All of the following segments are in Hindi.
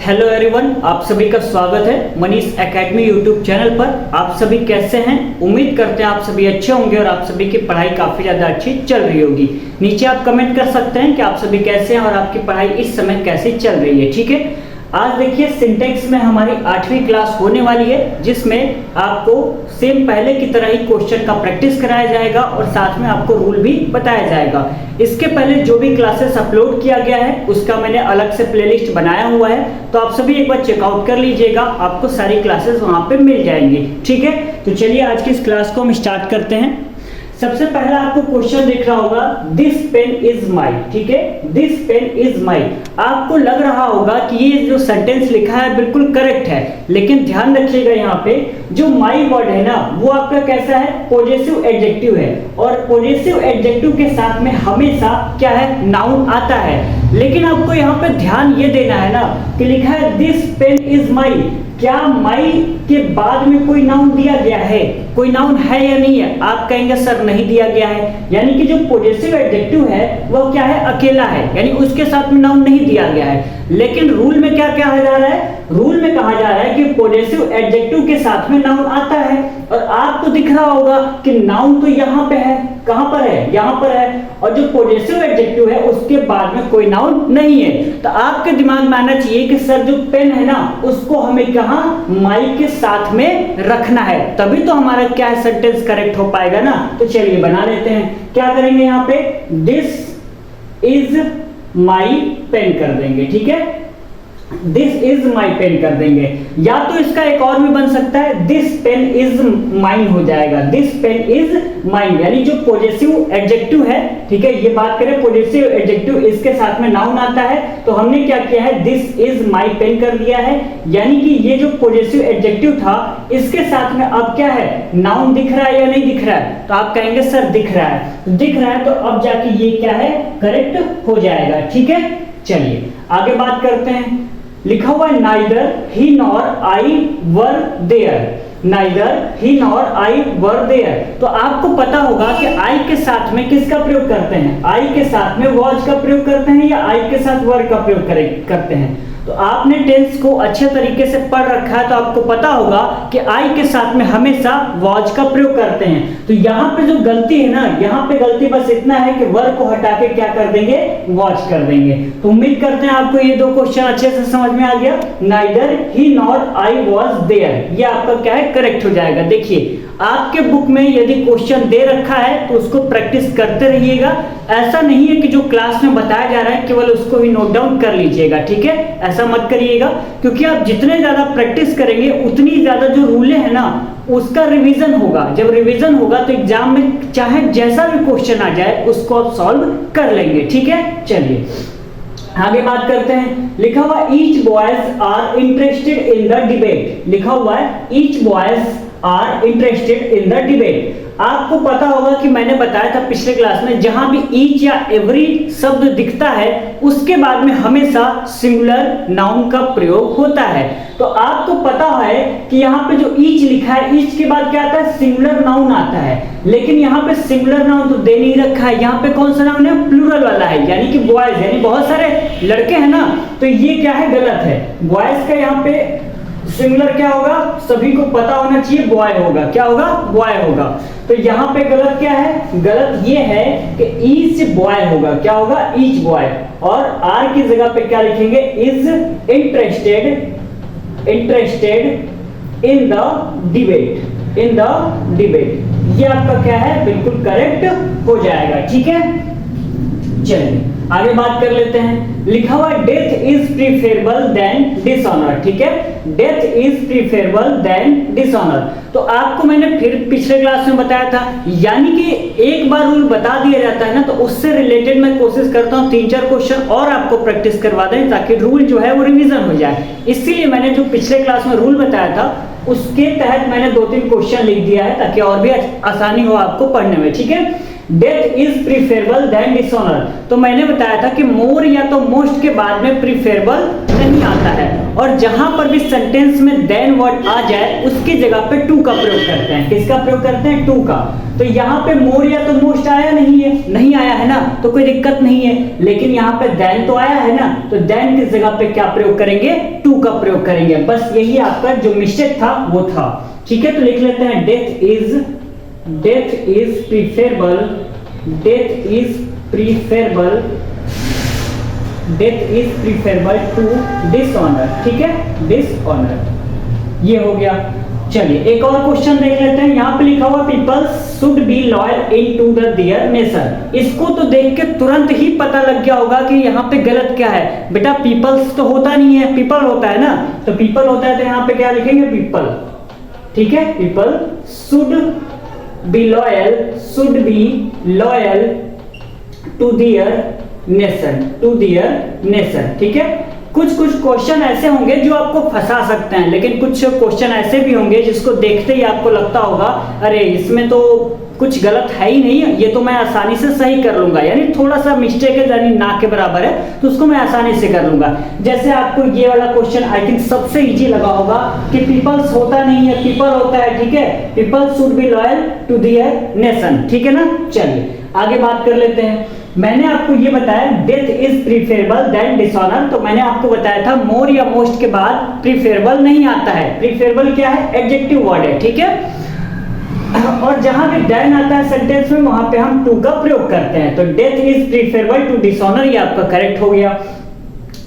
हेलो एवरीवन, आप सभी का स्वागत है मनीष एकेडमी यूट्यूब चैनल पर। आप सभी कैसे हैं? उम्मीद करते हैं आप सभी अच्छे होंगे और आप सभी की पढ़ाई काफ़ी ज़्यादा अच्छी चल रही होगी। नीचे आप कमेंट कर सकते हैं कि आप सभी कैसे हैं और आपकी पढ़ाई इस समय कैसी चल रही है। ठीक है, आज देखिए सिंटेक्स में हमारी 8वीं क्लास होने वाली है, जिसमें आपको सेम पहले की तरह ही क्वेश्चन का प्रैक्टिस कराया जाएगा और साथ में आपको रूल भी बताया जाएगा। इसके पहले जो भी क्लासेस अपलोड किया गया है उसका मैंने अलग से प्लेलिस्ट बनाया हुआ है, तो आप सभी एक बार चेकआउट कर लीजिएगा, आपको सारी क्लासेस वहां पे मिल जाएंगी। ठीक है, तो चलिए आज की इस क्लास को हम स्टार्ट करते हैं। सबसे पहला आपको क्वेश्चन दिख रहा होगा, दिस पेन इज माई। ठीक है, दिस पेन इज माई। आपको लग रहा होगा कि ये जो सेंटेंस लिखा है बिल्कुल करेक्ट है, लेकिन ध्यान रखिएगा यहाँ पे जो माई वर्ड है ना वो आपका कैसा है, पॉजेसिव एडजेक्टिव है, और पॉजेसिव एडजेक्टिव के साथ में हमेशा क्या है, नाउन आता है। लेकिन आपको यहाँ पे ध्यान ये देना है ना कि लिखा है दिस पेन इज माई, क्या माई के बाद में कोई नाउन दिया गया है? कोई नाउन है या नहीं है? आप कहेंगे सर नहीं दिया गया है, यानी कि जो पॉजेसिव एडजेक्टिव है वो क्या है, अकेला है, यानी उसके साथ में नाउन नहीं दिया गया है। लेकिन रूल में क्या कहा जा रहा है, रूल में कहा जा रहा है कि पॉजेसिव एडजेक्टिव के साथ में नाउन आता है, और आपको दिख रहा होगा कि नाउन तो यहाँ पे है, कहां पर है, यहाँ पर है, और जो पॉजेसिव एडजेक्टिव है उसके बाद में कोई नाउन नहीं है। तो आपके दिमाग में आना चाहिए कि सर जो पेन है ना उसको हमें कहां, माई के साथ में रखना है, तभी तो हमारा क्या है, सेंटेंस करेक्ट हो पाएगा ना। तो चलिए बना लेते हैं। क्या करेंगे यहाँ पे, दिस इज माई पेन कर देंगे। ठीक है, दिस इज माई पेन कर देंगे, या तो इसका एक और भी बन सकता है, दिस पेन इज माइन हो जाएगा। दिस पेन इज माइन, यानी जो पॉजेसिव एडजेक्टिव है, ठीक है, ये बात करें पॉजेसिव एडजेक्टिव, इसके साथ में नाउन आता है, तो हमने क्या किया है, दिस इज माई पेन कर दिया है, यानी कि ये जो पॉजेसिव एडजेक्टिव था इसके साथ में अब क्या है, नाउन दिख रहा है या नहीं दिख रहा है? तो आप कहेंगे सर दिख रहा है, दिख रहा है, तो अब जाके ये क्या है, करेक्ट हो जाएगा। ठीक है, चलिए आगे बात करते हैं। लिखा हुआ है neither he nor I were there. Neither he nor I were there, तो आपको पता होगा कि आई के साथ में किसका प्रयोग करते हैं, आई के साथ में वॉज का प्रयोग करते हैं या आई के साथ वर का प्रयोग करते हैं। तो आपने टेंस को अच्छे तरीके से पढ़ रखा है तो आपको पता होगा कि आई के साथ में हमेशा वॉज का प्रयोग करते हैं। तो यहाँ पे जो गलती है ना, यहाँ पे गलती बस इतना है कि वर को हटा के क्या कर देंगे, वॉज कर देंगे। तो उम्मीद करते हैं आपको ये दो क्वेश्चन अच्छे से समझ में आ गया। Neither he nor I was there, ये आपका क्या है, करेक्ट हो जाएगा। देखिए आपके बुक में यदि क्वेश्चन दे रखा है तो उसको प्रैक्टिस करते रहिएगा। ऐसा नहीं है कि जो क्लास में बताया जा रहा है केवल उसको ही नोट डाउन कर लीजिएगा। ठीक है, ऐसा मत करिएगा, क्योंकि आप जितने ज्यादा प्रैक्टिस करेंगे उतनी ज्यादा जो रूलें हैं ना उसका रिवीजन होगा। जब रिवीजन होगा तो एग्जाम में चाहे जैसा भी क्वेश्चन आ जाए उसको आप सॉल्व कर लेंगे। ठीक है, चलिए आगे बात करते हैं। लिखा हुआ each boys are interested in the debate. लिखा हुआ है each boys are interested in the debate. आपको पता होगा कि मैंने बताया था पिछले क्लास में, जहां भी ईच या एवरी शब्द दिखता है उसके बाद में हमेशा सिंगुलर नाउन का प्रयोग होता है। तो आपको पता है कि यहाँ पे जो ईच लिखा है, ईच के बाद क्या आता है, सिंगुलर नाउन आता है, लेकिन यहाँ पे सिंगुलर नाउन तो दे नहीं रखा है। यहाँ पे कौन सा नाउन है, प्लूरल वाला है, यानी कि बॉयज, यानी बहुत सारे लड़के हैं ना, तो ये क्या है, गलत है। बॉयज का यहाँ पे सिंगुलर क्या होगा, सभी को पता होना चाहिए, बॉय होगा। क्या होगा, बॉय होगा। तो यहाँ पे गलत क्या है, गलत ये है कि ईच बॉय होगा। क्या होगा, ईच बॉय, और आर की जगह पे क्या लिखेंगे, is interested, interested in the debate, in the debate. ये आपका क्या है, बिल्कुल करेक्ट हो जाएगा। ठीक है, चलिए आगे बात कर लेते हैं। लिखा हुआ death is preferable than dishonour. ठीक है, death is preferable than dishonour. तो आपको मैंने फिर पिछले क्लास में बताया था, यानी कि एक बार रूल बता दिया जाता है ना तो उससे रिलेटेड मैं कोशिश करता हूँ 3-4 क्वेश्चन और आपको प्रैक्टिस करवा दें ताकि रूल जो है वो रिवीजन हो जाए। इसीलिए मैंने जो पिछले क्लास में रूल बताया था उसके तहत मैंने 2-3 क्वेश्चन लिख दिया है ताकि और भी आसानी हो आपको पढ़ने में। ठीक है, death is preferable than dishonour. तो मैंने बताया था कि मोर या तो मोस्ट के बाद में प्रीफरेबल नहीं आता है, और जहां पर भी सेंटेंस में देन वर्ड आ जाए उसकी जगह पे टू का प्रयोग करते हैं। किसका प्रयोग करते हैं? टू का। तो यहाँ पे मोर या तो मोस्ट आया नहीं है, नहीं आया है ना, तो कोई दिक्कत नहीं है। लेकिन यहाँ पे देन तो आया है ना, तो देन की जगह पे क्या प्रयोग करेंगे? टू का प्रयोग करेंगे। बस यही आपका जो मिस्टेक था वो था। ठीक है, तो लिख लेते हैं death is preferable, death is preferable to dishonour. ठीक है, डिसऑनर ये हो गया। चलिए एक और क्वेश्चन देख लेते हैं। यहाँ पे लिखा हुआ people should be loyal in to their nation. इसको तो देख के तुरंत ही पता लग गया होगा कि यहाँ पे गलत क्या है। बेटा पीपल्स तो होता नहीं है, पीपल होता है ना, तो पीपल होता है तो यहाँ पे क्या लिखेंगे? पीपल। ठीक है, people should be loyal to their nation. ठीक है, कुछ क्वेश्चन ऐसे होंगे जो आपको फंसा सकते हैं, लेकिन कुछ क्वेश्चन ऐसे भी होंगे जिसको देखते ही आपको लगता होगा अरे इसमें तो कुछ गलत है ही नहीं, ये तो मैं आसानी से सही कर लूंगा, यानी थोड़ा सा मिस्टेक है, यानी ना के बराबर है, तो उसको मैं आसानी से कर लूंगा। जैसे आपको ये वाला क्वेश्चन आई थिंक सबसे इजी लगा होगा कि पीपल्स होता नहीं है, पीपल होता है। ठीक है, people should be loyal to their nation. ठीक है ना, चलिए आगे बात कर लेते हैं। मैंने आपको ये बताया death is preferable than dishonour, तो मैंने आपको बताया था मोर या मोस्ट के बाद प्रीफरेबल नहीं आता है। प्रीफरेबल क्या है? एडजेक्टिव वर्ड है। ठीक है, और जहां भी देन आता है सेंटेंस में वहां पे हम टू का प्रयोग करते हैं। तो death is preferable to dishonour, ये आपका करेक्ट हो गया।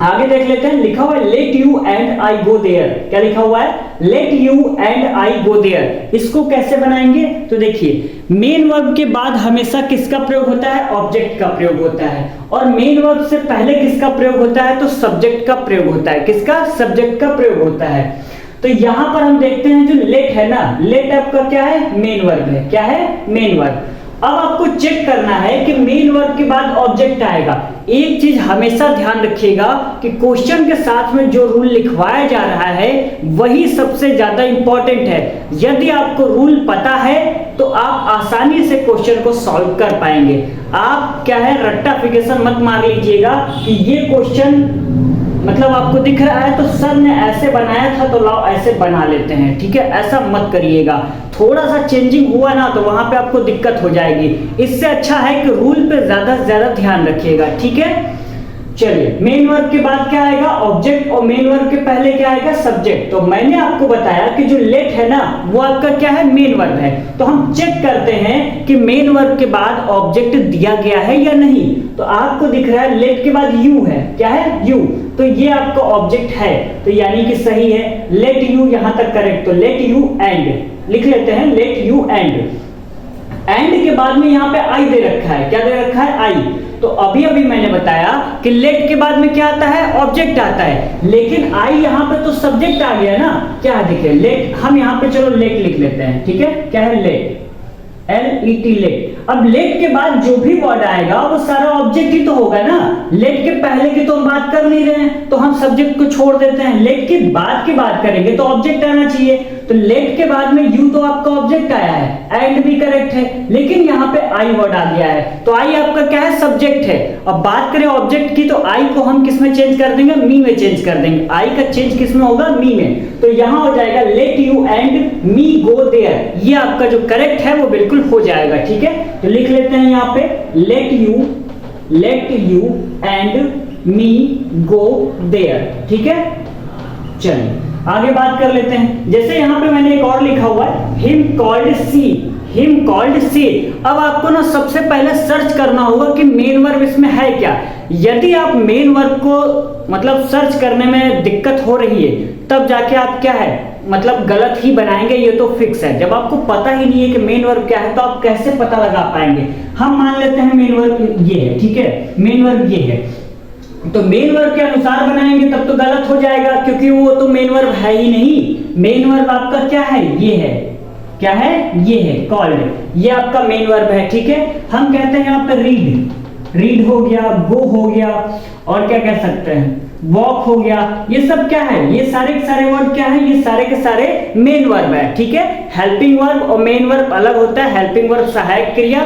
आगे देख लेते हैं, लिखा हुआ है let you and I go there. क्या लिखा हुआ है? Let you and I go there. इसको कैसे बनाएंगे? तो देखिए मेन वर्ब के बाद हमेशा किसका प्रयोग होता है? ऑब्जेक्ट का प्रयोग होता है, और मेन वर्ब से पहले किसका प्रयोग होता है? तो सब्जेक्ट का प्रयोग होता है। किसका? सब्जेक्ट का प्रयोग होता है। तो यहां पर हम देखते हैं जो लेट है ना, लेट आपका क्या है? मेन वर्ब है। क्या है? Main verb. अब आपको चेक करना है कि मेन वर्ब के बाद ऑब्जेक्ट आएगा। एक चीज हमेशा ध्यान रखिएगा कि क्वेश्चन के साथ में जो रूल लिखवाया जा रहा है वही सबसे ज्यादा इंपॉर्टेंट है। यदि आपको रूल पता है तो आप आसानी से क्वेश्चन को सॉल्व कर पाएंगे। आप क्या है रट्टाफिकेशन मत मार लीजिएगा कि ये क्वेश्चन मतलब आपको दिख रहा है तो सर ने ऐसे बनाया था तो लाओ ऐसे बना लेते हैं। ठीक है, ऐसा मत करिएगा। थोड़ा सा चेंजिंग हुआ ना तो वहां पे आपको दिक्कत हो जाएगी। इससे अच्छा है कि रूल पे ज्यादा से ज्यादा ध्यान रखिएगा। ठीक है, चलिए मेन वर्ब के बाद क्या आएगा? ऑब्जेक्ट, और मेन वर्ब के पहले क्या आएगा? सब्जेक्ट। तो मैंने आपको बताया कि जो लेट है ना वो आपका क्या है? मेन वर्ब है। तो हम चेक करते हैं कि मेन वर्ब के बाद ऑब्जेक्ट दिया गया है या नहीं। तो आपको दिख रहा है लेट के बाद यू है। क्या है? यू। तो ये आपका ऑब्जेक्ट है, तो यानी कि सही है। लेट यू यहां तक करेक्ट। तो लेट यू एंड लिख लेते हैं, लेट यू एंड। एंड के बाद में यहाँ पे आई दे रखा है। क्या दे रखा है? आई। तो अभी अभी मैंने बताया कि लेट के बाद में क्या आता है? ऑब्जेक्ट आता है, लेकिन आई यहाँ पे तो सब्जेक्ट आ गया ना। क्या है? देखिए लेट, हम यहाँ पे चलो लेट लिख लेते हैं। ठीक है, क्या है? Let, LET let. अब लेट के बाद जो भी वर्ड आएगा वो सारा ऑब्जेक्ट ही तो होगा ना। लेट के पहले की तो हम बात कर नहीं रहे हैं, तो हम सब्जेक्ट को छोड़ देते हैं। लेट के बाद की बात करेंगे तो ऑब्जेक्ट आना चाहिए। तो लेट के बाद में यू तो आपका ऑब्जेक्ट आया है, एंड भी करेक्ट है, लेकिन यहाँ पे आई वर्ड आ गया है। तो आई आपका क्या है? सब्जेक्ट है। अब बात करें ऑब्जेक्ट की तो आई को हम किस में चेंज कर देंगे? मी में चेंज कर देंगे। आई का चेंज किस में होगा? मी में। तो यहाँ हो जाएगा let you and me go there. ये आपका जो करेक्ट है वो बिल्कुल हो जाएगा। ठीक है, तो लिख लेते हैं यहाँ पे let you and me go there. ठीक है, चलिए आगे बात कर लेते हैं। जैसे यहाँ पे मैंने एक और लिखा हुआ है हिम कॉल्ड सी। अब आपको ना सबसे पहले सर्च करना होगा कि मेन वर्ब इसमें है क्या। यदि आप मेन वर्ब को मतलब सर्च करने में दिक्कत हो रही है तब जाके आप क्या है मतलब गलत ही बनाएंगे, ये तो फिक्स है। जब आपको पता ही नहीं है कि मेन वर्ब क्या है तो आप कैसे पता लगा पाएंगे। हम मान लेते हैं मेन वर्ब ये है। ठीक है, मेन वर्ब ये है, तो मेन वर्ब के अनुसार बनाएंगे तब तो गलत हो जाएगा, क्योंकि वो तो मेन वर्ब है ही नहीं। मेन वर्ब आपका क्या है? ये है। क्या है? ये है कॉल्ड, ये आपका मेन वर्ब है। ठीक है, हम कहते हैं यहाँ पे रीड हो गया, गो हो गया, और क्या कह सकते हैं? वॉक हो गया। ये सब क्या है? ये सारे के सारे वर्ड क्या है? ये सारे के सारे मेन वर्ब है। ठीक है, हेल्पिंग वर्ब और मेन वर्ब अलग होता है। हेल्पिंग वर्ब सहायक क्रिया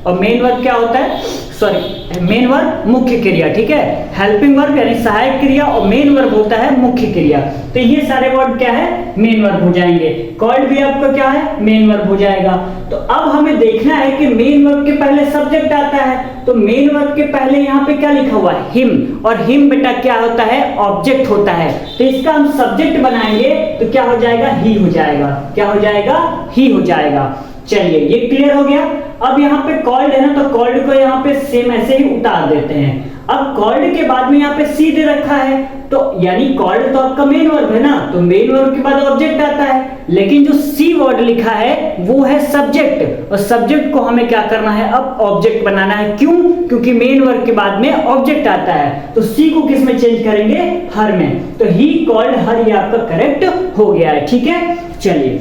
और मेन वर्ब क्या होता है, सॉरी मेन वर्ब मुख्य क्रिया, ठीक है। हेल्पिंग वर्ब यानी सहायक क्रिया और मेन वर्ब होता है मुख्य क्रिया। तो ये सारे वर्ब क्या है, मेन वर्ब हो जाएंगे। कॉल्ड भी आपका क्या है, मेन वर्ब हो जाएगा। तो अब हमें देखना है कि मेन वर्ब के पहले सब्जेक्ट आता है, तो मेन वर्ब के पहले यहाँ पे क्या लिखा हुआ है, हिम, और हिम बेटा क्या होता है, ऑब्जेक्ट होता है। तो इसका हम सब्जेक्ट बनाएंगे तो क्या हो जाएगा, ही हो जाएगा। क्या हो जाएगा, ही हो जाएगा। चलिए ये क्लियर हो गया। अब यहाँ पे कॉल्ड है ना, तो कॉल्ड को यहाँ पे सेम ऐसे ही उतार देते हैं। अब कॉल्ड के बाद में यहाँ पे सी दे रखा है, तो यानी कॉल्ड तो आपका मेन वर्ब है ना, तो मेन वर्ब के बाद ऑब्जेक्ट आता है, लेकिन जो सी वर्ड लिखा है वो है सब्जेक्ट, और सब्जेक्ट को हमें क्या करना है, अब ऑब्जेक्ट बनाना है। क्यों, क्योंकि मेन वर्ब के बाद में ऑब्जेक्ट आता है, तो सी को किस में चेंज करेंगे, हर में। तो ही कॉल्ड हर, ये आपका करेक्ट हो गया है, ठीक है। चलिए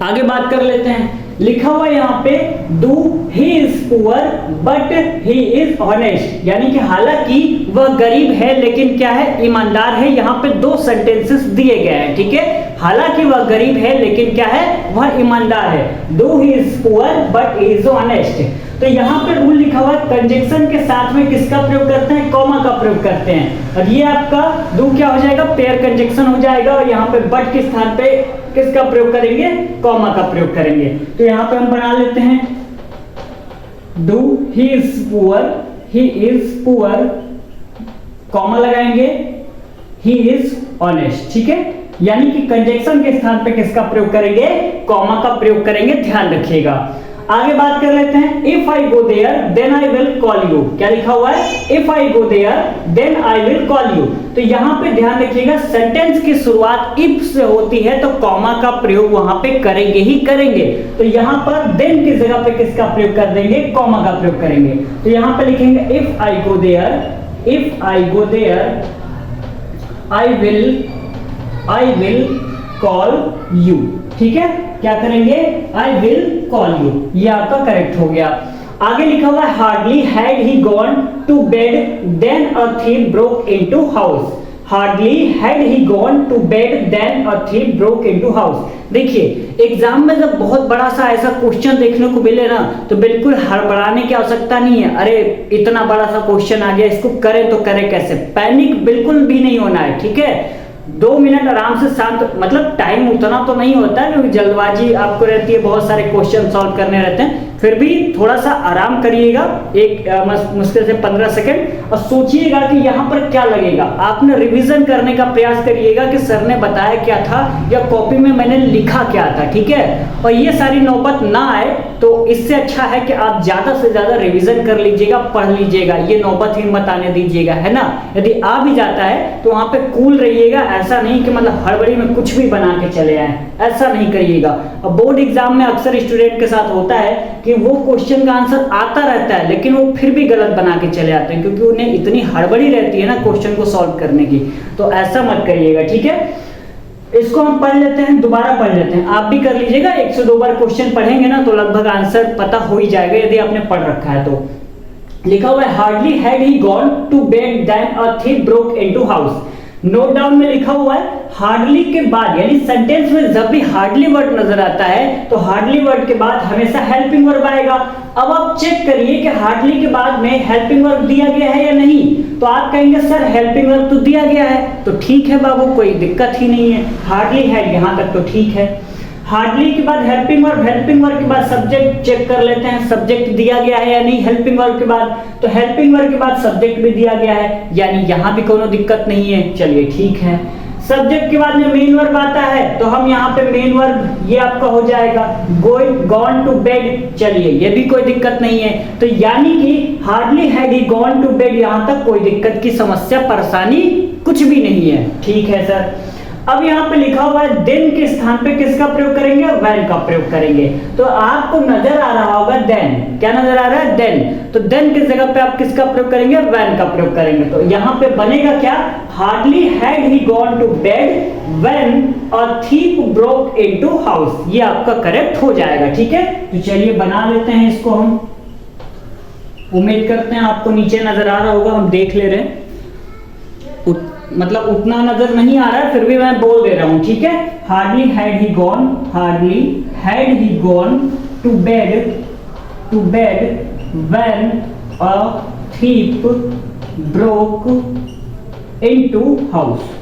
आगे बात कर लेते हैं। लिखा हुआ यहाँ पे do he is poor but he is honest, यानी कि हालांकि वह गरीब है लेकिन क्या है, ईमानदार है। यहाँ पे दो सेंटेंसेस दिए गए हैं, ठीक है। हालांकि वह गरीब है लेकिन क्या है, वह ईमानदार है। Do he is poor but he is honest. तो यहाँ पे रूल लिखा हुआ है, कंजंक्शन के साथ में किसका प्रयोग करते हैं, कॉमा का प्रयोग करते हैं। और ये आपका डू क्या हो जाएगा, पेयर कंजंक्शन हो जाएगा, और यहाँ पे बट के स्थान पे किसका प्रयोग करेंगे, कॉमा का प्रयोग करेंगे। तो यहाँ पे हम बना लेते हैं do he is poor, comma लगाएंगे, ही इज ऑनेस्ट, ठीक है। यानी कि कंजंक्शन के स्थान पे किसका प्रयोग करेंगे, कॉमा का प्रयोग करेंगे, ध्यान रखिएगा। आगे बात कर लेते हैं। If I go there then I will call you, क्या लिखा हुआ है, if I go there then I will call you. तो यहाँ पे ध्यान रखिएगा, सेंटेंस की शुरुआत इफ से होती है तो कॉमा का प्रयोग वहां पे करेंगे ही करेंगे। तो यहाँ पर देन की जगह पे किसका प्रयोग कर देंगे, कॉमा का प्रयोग करेंगे। तो यहाँ पे लिखेंगे if I go there I will call you, ठीक है। क्या करेंगे, आई विल कॉल यू, ये आपका करेक्ट हो गया। आगे लिखा हुआ है hardly had he gone to bed than a thief broke into house. Hardly had he gone to bed than a thief broke into house. देखिए एग्जाम में जब बहुत बड़ा सा ऐसा क्वेश्चन देखने को मिले ना, तो बिल्कुल हड़बड़ाने की आवश्यकता नहीं है। अरे इतना बड़ा सा क्वेश्चन आ गया, इसको करें तो करें कैसे, पैनिक बिल्कुल भी नहीं होना है, ठीक है। 2 मिनट आराम से शांत, मतलब टाइम उतना तो नहीं होता है क्योंकि जल्दबाजी आपको रहती है, बहुत सारे क्वेश्चन सॉल्व करने रहते हैं, फिर भी थोड़ा सा आराम करिएगा, एक मुश्किल से 15 सेकंड, और सोचिएगा कि यहाँ पर क्या लगेगा। आपने रिवीजन करने का प्रयास करिएगा कि सर ने बताया क्या था या कॉपी में मैंने लिखा क्या था, ठीक है। और ये सारी नौबत ना आए तो इससे अच्छा है कि आप ज्यादा से ज्यादा रिवीजन कर लीजिएगा, पढ़ लीजिएगा, ये नौबत ही मत आने दीजिएगा, है ना। यदि आ भी जाता है तो वहां पे कूल रहिएगा, ऐसा नहीं कि मतलब हड़बड़ी में कुछ भी बना के चले आए, ऐसा नहीं करिएगा। अब बोर्ड एग्जाम में अक्सर स्टूडेंट के साथ होता है कि वो क्वेश्चन का आंसर आता रहता है लेकिन वो फिर भी गलत बना के चले आते हैं, क्योंकि उन्हें इतनी हड़बड़ी रहती है ना क्वेश्चन को सॉल्व करने की। तो ऐसा मत करिएगा, ठीक है। इसको हम पढ़ लेते हैं, दोबारा पढ़ लेते हैं, आप भी कर लीजिएगा। 1 से 2 बार क्वेश्चन पढ़ेंगे ना तो लगभग आंसर पता हो ही जाएगा यदि आपने पढ़ रखा है तो। लिखा हुआ है hardly had he gone to bed than a thief broke into house. Note down में लिखा हुआ है हार्डली के बाद, यानी सेंटेंस में जब भी हार्डली वर्ड नजर आता है तो हार्डली वर्ड के बाद हमेशा हेल्पिंग वर्ब आएगा। अब आप चेक करिए कि हार्डली के बाद में हेल्पिंग वर्ब दिया गया है या नहीं। तो आप कहेंगे सर हेल्पिंग वर्ब तो दिया गया है, तो ठीक है बाबू, कोई दिक्कत ही नहीं है, हार्डली है यहां तक तो ठीक है। हार्डली के बाद हेल्पिंग वर्ब के बाद सब्जेक्ट चेक कर लेते हैं, सब्जेक्ट दिया गया है या नहीं हेल्पिंग वर्ब के बाद। तो हेल्पिंग वर्ब के बाद सब्जेक्ट भी दिया गया है, यानी यहां भी कोई दिक्कत नहीं है, चलिए ठीक है। सब्जेक्ट के बाद में मेन वर्ब आता है तो हम यहाँ पे मेन वर्ब ये आपका हो जाएगा गॉन टू बेड, चलिए ये भी कोई दिक्कत नहीं है। तो यानी कि hardly had he gone to bed, यहां तक कोई दिक्कत की समस्या परेशानी कुछ भी नहीं है, ठीक है सर। अब यहाँ पे लिखा हुआ है देन के स्थान पे किसका प्रयोग करेंगे, व्हेन का प्रयोग करेंगे। तो आपको नजर आ रहा होगा देन, क्या नजर आ रहा है, देन। तो देन की जगह पे आप किसका प्रयोग करेंगे, व्हेन का प्रयोग करेंगे। तो यहाँ पे बनेगा क्या, hardly had he gone to bed when a thief broke into house, ये आपका करेक्ट हो जाएगा, ठीक है। तो चलिए बना लेते हैं इसको हम, उम्मीद करते हैं आपको नीचे नजर आ रहा होगा, हम देख ले रहे हैं, मतलब उतना नजर नहीं आ रहा है फिर भी मैं बोल दे रहा हूं, ठीक है। Hardly had he gone to bed to bed when a thief broke into house.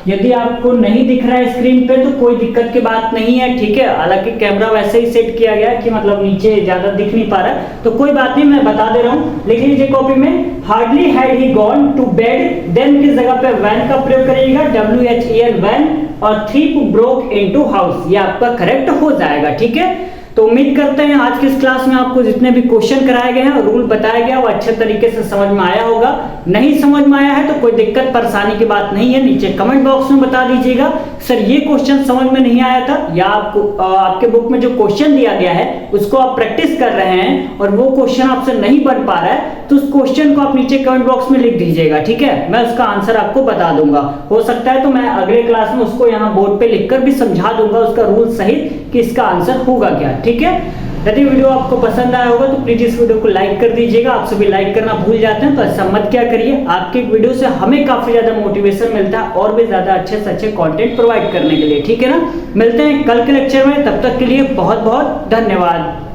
यदि आपको नहीं दिख रहा है स्क्रीन पे तो कोई दिक्कत की बात नहीं है, ठीक है। हालांकि कैमरा वैसे ही सेट किया गया है कि मतलब नीचे ज्यादा दिख नहीं पा रहा है, तो कोई बात नहीं, मैं बता दे रहा हूं। लिख लीजिए कॉपी में, hardly had he gone to bed, then की जगह पे व्हेन का प्रयोग करिएगा, WHEN व्हेन, और थीफ ब्रोक इनटू हाउस, ये आपका करेक्ट हो जाएगा, ठीक है। तो उम्मीद करते हैं आज की इस क्लास में आपको जितने भी क्वेश्चन कराए गए हैं और रूल बताया गया वो अच्छे तरीके से समझ में आया होगा। नहीं समझ में आया है तो कोई दिक्कत परेशानी की बात नहीं है, नीचे कमेंट बॉक्स में बता दीजिएगा सर ये क्वेश्चन समझ में नहीं आया था, या आपको आपके बुक में जो क्वेश्चन दिया गया है उसको आप प्रैक्टिस कर रहे हैं और वो क्वेश्चन आपसे नहीं बन पा रहा है, तो उस क्वेश्चन को आप नीचे कमेंट बॉक्स में लिख दीजिएगा, ठीक है। मैं उसका आंसर आपको बता दूंगा, हो सकता है तो मैं अगले क्लास में उसको यहाँ बोर्ड पे लिखकर भी समझा दूंगा उसका रूल सहित कि इसका आंसर होगा क्या, ठीक है। यदि वीडियो आपको पसंद आया होगा तो प्लीज इस वीडियो को लाइक कर दीजिएगा। आप सभी लाइक करना भूल जाते हैं तो ऐसा मत क्या करिए, आपके वीडियो से हमें काफी ज्यादा मोटिवेशन मिलता है और भी ज्यादा अच्छे से अच्छे कंटेंट प्रोवाइड करने के लिए, ठीक है ना। मिलते हैं कल के लेक्चर में, तब तक के लिए बहुत बहुत धन्यवाद।